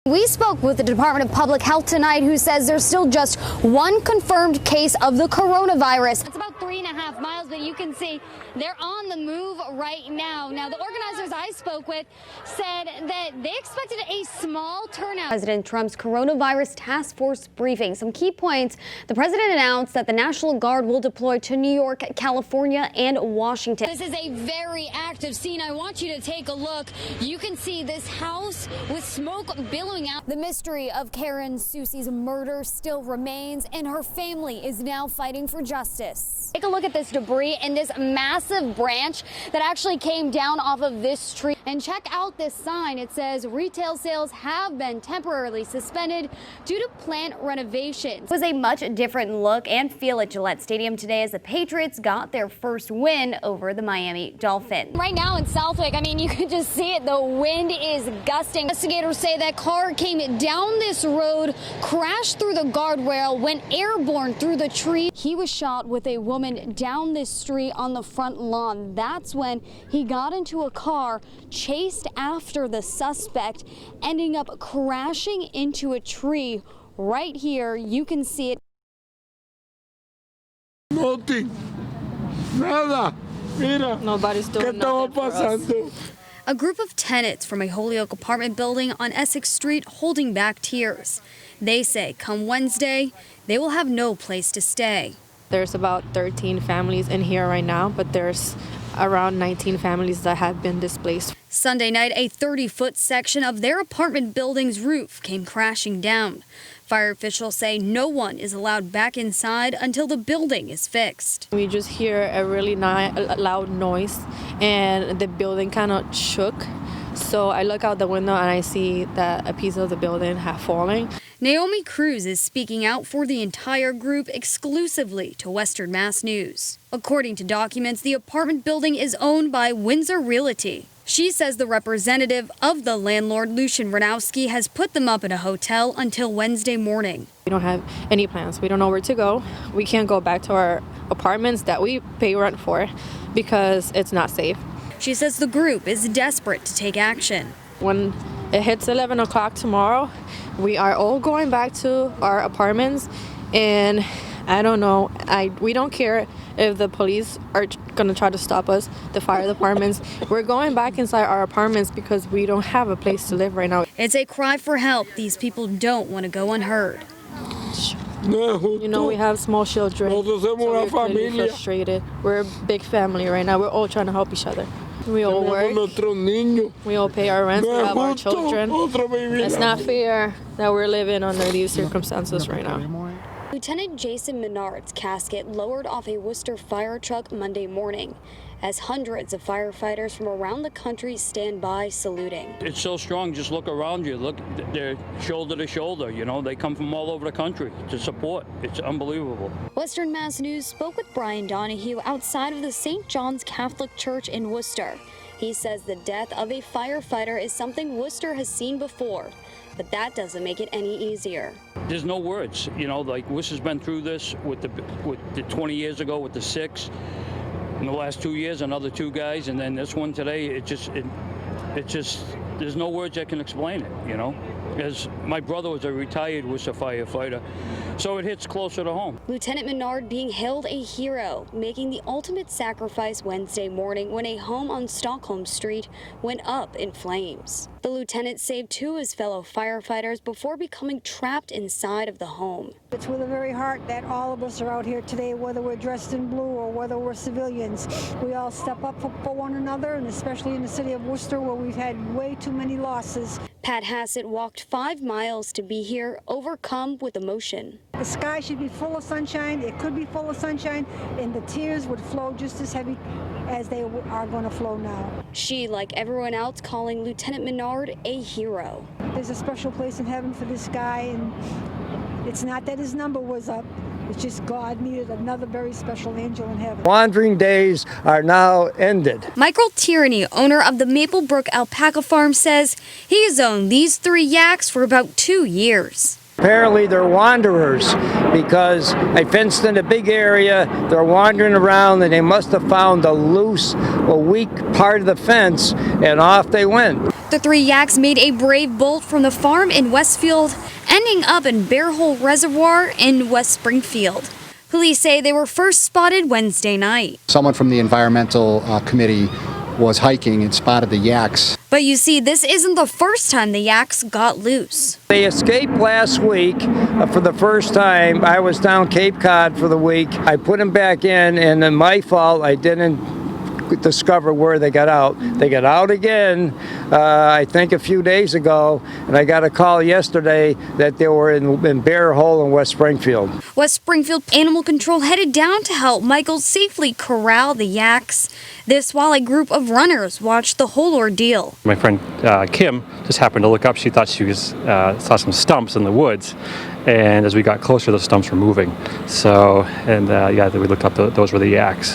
We spoke with the Department of Public Health tonight, who says there's still just one confirmed case of the coronavirus. It's about 3.5 miles, but you can see they're on the move right now. Now, the organizers I spoke with said that they expected a small turnout. President Trump's coronavirus task force briefing. Some key points. The president announced that the National Guard will deploy to New York, California, and Washington. This is a very active scene. I want you to take a look. You can see this house with smoke billowing out. The mystery of Karen Susie's murder still remains, and her family is now fighting for justice. Take a look at this debris and this massive branch that actually came down off of this tree. And check out this sign. It says retail sales have been temporarily suspended due to plant renovations. It was a much different look and feel at Gillette Stadium today as the Patriots got their first win over the Miami Dolphins. Right now in Southwick, I mean, you can just see it. The wind is gusting. Investigators say that car came down this road, crashed through the guardrail, went airborne through the tree. He was shot with a woman down this street on the front lawn. That's when he got into a car, chased after the suspect, ending up crashing into a tree right here. You can see it. Nothing. Nada. Mira. Nobody's doing nothing for us. A group of tenants from a Holyoke apartment building on Essex Street holding back tears. They say come Wednesday, they will have no place to stay. There's about 13 families in here right now, but there's around 19 families that have been displaced. Sunday night, a 30-foot section of their apartment building's roof came crashing down. Fire officials say no one is allowed back inside until the building is fixed. We just hear a really loud noise, and the building kind of shook. So I look out the window and I see that a piece of the building had fallen. Naomi Cruz is speaking out for the entire group exclusively to Western Mass News. According to documents, the apartment building is owned by Windsor Realty. She says the representative of the landlord, Lucian Ranowski, has put them up in a hotel until Wednesday morning. We don't have any plans. We don't know where to go. We can't go back to our apartments that we pay rent for because it's not safe. She says the group is desperate to take action. When it hits 11 o'clock tomorrow, we are all going back to our apartments, and I don't know, we don't care if the police are going to try to stop us, the fire departments. We're going back inside our apartments because we don't have a place to live right now. It's a cry for help. These people don't want to go unheard. You know, we have small children, so we're really frustrated. We're a big family right now. We're all trying to help each other. We all work. We all pay our rent. We have our children. It's not fair that we're living under these circumstances right now. Lieutenant Jason Menard's casket lowered off a Worcester fire truck Monday morning as hundreds of firefighters from around the country stand by saluting. It's so strong, just look around you. Look, they're shoulder to shoulder, you know. They come from all over the country to support. It's unbelievable. Western Mass News spoke with Brian Donahue outside of the St. John's Catholic Church in Worcester. He says the death of a firefighter is something Worcester has seen before, but that doesn't make it any easier. There's no words, you know, like Worcester's been through this with the 20 years ago with the 6. In the last 2 years, another 2 guys, and then this one today. It just, there's no words that can explain it, you know. As my brother was a retired Worcester firefighter, so it hits closer to home. Lieutenant Menard being hailed a hero, making the ultimate sacrifice Wednesday morning when a home on Stockholm Street went up in flames. The lieutenant saved 2 of his fellow firefighters before becoming trapped inside of the home. It's with a very heart that all of us are out here today, whether we're dressed in blue or whether we're civilians. We all step up for one another, and especially in the city of Worcester, where we've had way too many losses. Pat Hassett walked 5 miles to be here, overcome with emotion. The sky should be full of sunshine. It could be full of sunshine, and the tears would flow just as heavy as they are going to flow now. She, like everyone else, calling Lieutenant Menard a hero. There's a special place in heaven for this guy, and it's not that his number was up. It's just God needed another very special angel in heaven. Wandering days are now ended. Michael Tierney, owner of the Maplebrook Alpaca Farm, says he has owned these 3 yaks for about 2 years. Apparently they're wanderers because I fenced in a big area. They're wandering around and they must have found a loose, a weak part of the fence, and off they went. The 3 yaks made a brave bolt from the farm in Westfield, ending up in Bear Hole Reservoir in West Springfield. Police say they were first spotted Wednesday night. Someone from the environmental committee was hiking and spotted the yaks. But you see, this isn't the first time the yaks got loose. They escaped last week for the first time. I was down Cape Cod for the week. I put them back in, and then my fault, I didn't discover where they got out. They got out again, I think a few days ago, and I got a call yesterday that they were in Bear Hole in West Springfield. West Springfield Animal Control headed down to help Michael safely corral the yaks. This while a group of runners watched the whole ordeal. My friend Kim just happened to look up. She thought she saw some stumps in the woods, and as we got closer, the stumps were moving. So, and yeah, we looked up. Those were the yaks.